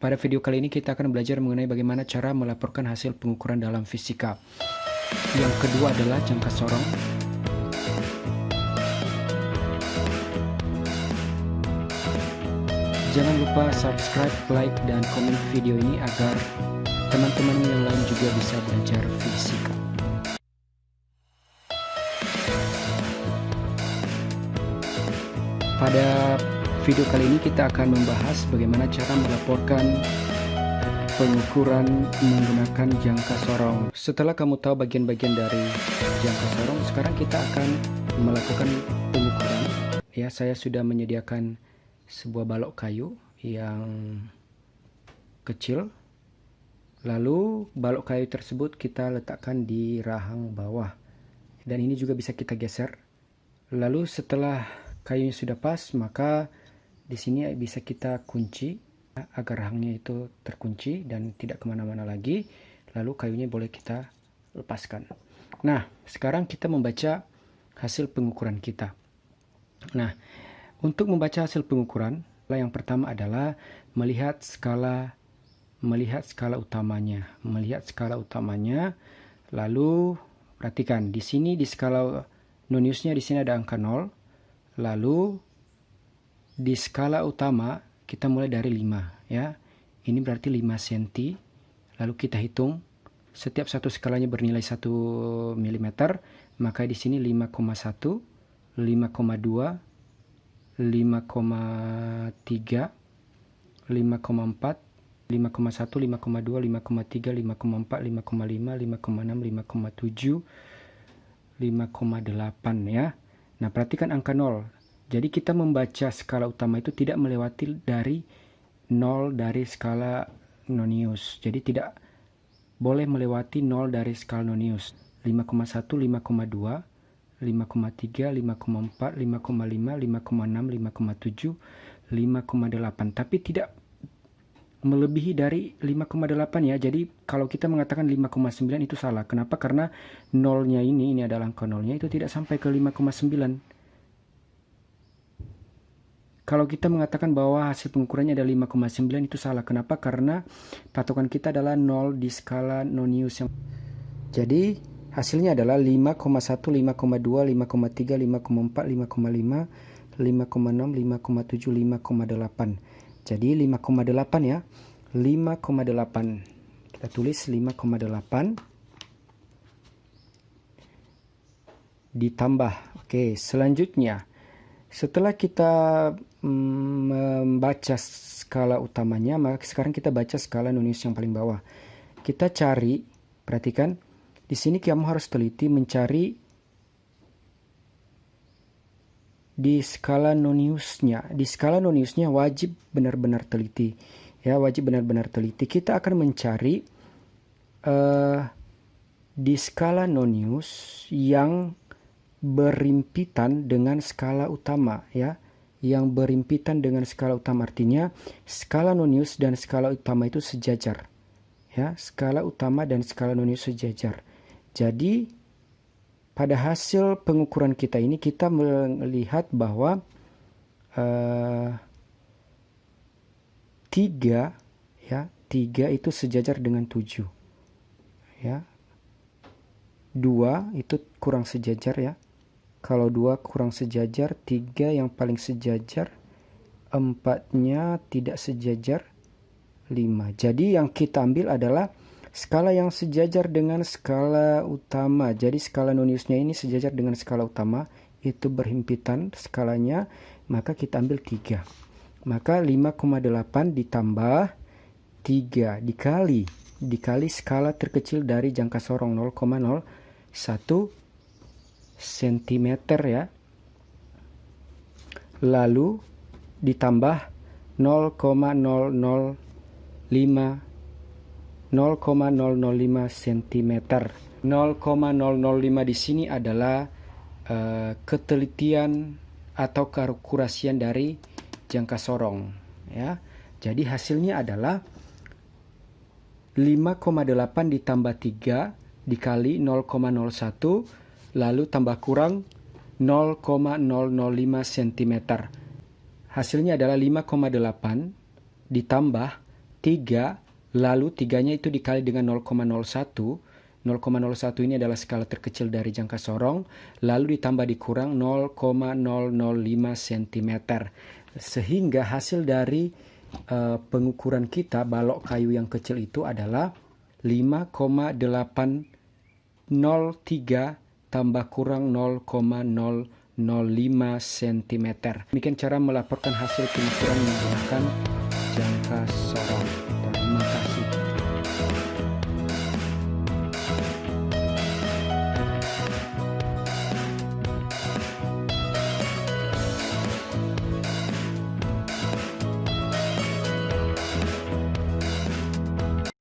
Pada video kali ini kita akan belajar mengenai bagaimana cara melaporkan hasil pengukuran dalam fisika. Yang kedua adalah jangka sorong. Jangan lupa subscribe, like, dan komen video ini agar teman-teman yang lain juga bisa belajar fisika. Pada video kali ini kita akan membahas bagaimana cara melaporkan pengukuran menggunakan jangka sorong. Setelah kamu tahu bagian-bagian dari jangka sorong, sekarang kita akan melakukan pengukuran. Ya, saya sudah menyediakan sebuah balok kayu yang kecil. Lalu balok kayu tersebut kita letakkan di rahang bawah. Dan ini juga bisa kita geser. Lalu setelah kayunya sudah pas, maka di sini bisa kita kunci agar rahangnya itu terkunci dan tidak kemana-mana lagi. Lalu kayunya boleh kita lepaskan. Nah, sekarang kita membaca hasil pengukuran kita. Nah, untuk membaca hasil pengukuran, yang pertama adalah melihat skala utamanya. Lalu perhatikan di sini di skala noniusnya di sini ada angka 0. Lalu di skala utama kita mulai dari 5 ya. Ini berarti 5 cm. Lalu kita hitung setiap satu skalanya bernilai 1 mm, maka di sini 5,1, 5,2, 5,3, 5,4, 5,1, 5,2, 5,3, 5,4, 5,5, 5,6, 5,7, 5,8 ya. Nah, perhatikan angka 0. Jadi kita membaca skala utama itu tidak melewati dari 0 dari skala nonius. Jadi tidak boleh melewati 0 dari skala nonius. 5,1, 5,2, 5,3, 5,4, 5,5, 5,6, 5,7, 5,8. Tapi tidak melebihi dari 5,8 ya. Jadi kalau kita mengatakan 5,9 itu salah. Kenapa? Karena nolnya ini adalah angka nolnya itu tidak sampai ke 5,9. Kalau kita mengatakan bahwa hasil pengukurannya ada 5,9 itu salah. Kenapa? Karena patokan kita adalah 0 di skala nonius. Jadi hasilnya adalah 5,1, 5,2, 5,3, 5,4, 5,5, 5,6, 5,7, 5,8. Jadi 5,8 ya. 5,8. Kita tulis 5,8 ditambah. Oke, selanjutnya setelah kita membaca skala utamanya, maka sekarang kita baca skala nonius yang paling bawah. Kita cari, perhatikan, di sini kamu harus teliti mencari di skala noniusnya. Di skala noniusnya wajib benar-benar teliti. Ya, wajib benar-benar teliti. Kita akan mencari di skala nonius yang berimpitan dengan skala utama ya. Yang berimpitan dengan skala utama artinya skala nonius dan skala utama itu sejajar. Ya, skala utama dan skala nonius sejajar. Jadi pada hasil pengukuran kita ini kita melihat bahwa 3 itu sejajar dengan 7. Ya. 2 itu kurang sejajar ya. Kalau 2 kurang sejajar, 3 yang paling sejajar, 4-nya tidak sejajar, 5. Jadi yang kita ambil adalah skala yang sejajar dengan skala utama. Jadi skala noniusnya ini sejajar dengan skala utama, itu berhimpitan skalanya, maka kita ambil 3. Maka 5,8 ditambah 3 dikali skala terkecil dari jangka sorong 0,01 cm ya. Lalu ditambah 0,005 cm. 0,005 di sini adalah ketelitian atau keakurasian dari jangka sorong ya. Jadi hasilnya adalah 5,8 ditambah 3 dikali 0,01 lalu tambah kurang 0,005 cm. Hasilnya adalah 5,8 ditambah 3, lalu 3-nya itu dikali dengan 0,01. 0,01 ini adalah skala terkecil dari jangka sorong, lalu ditambah dikurang 0,005 cm. Sehingga hasil dari pengukuran kita balok kayu yang kecil itu adalah 5,803 tambah kurang 0,005 cm. Demikian cara melaporkan hasil pengukuran menggunakan jangka sorong.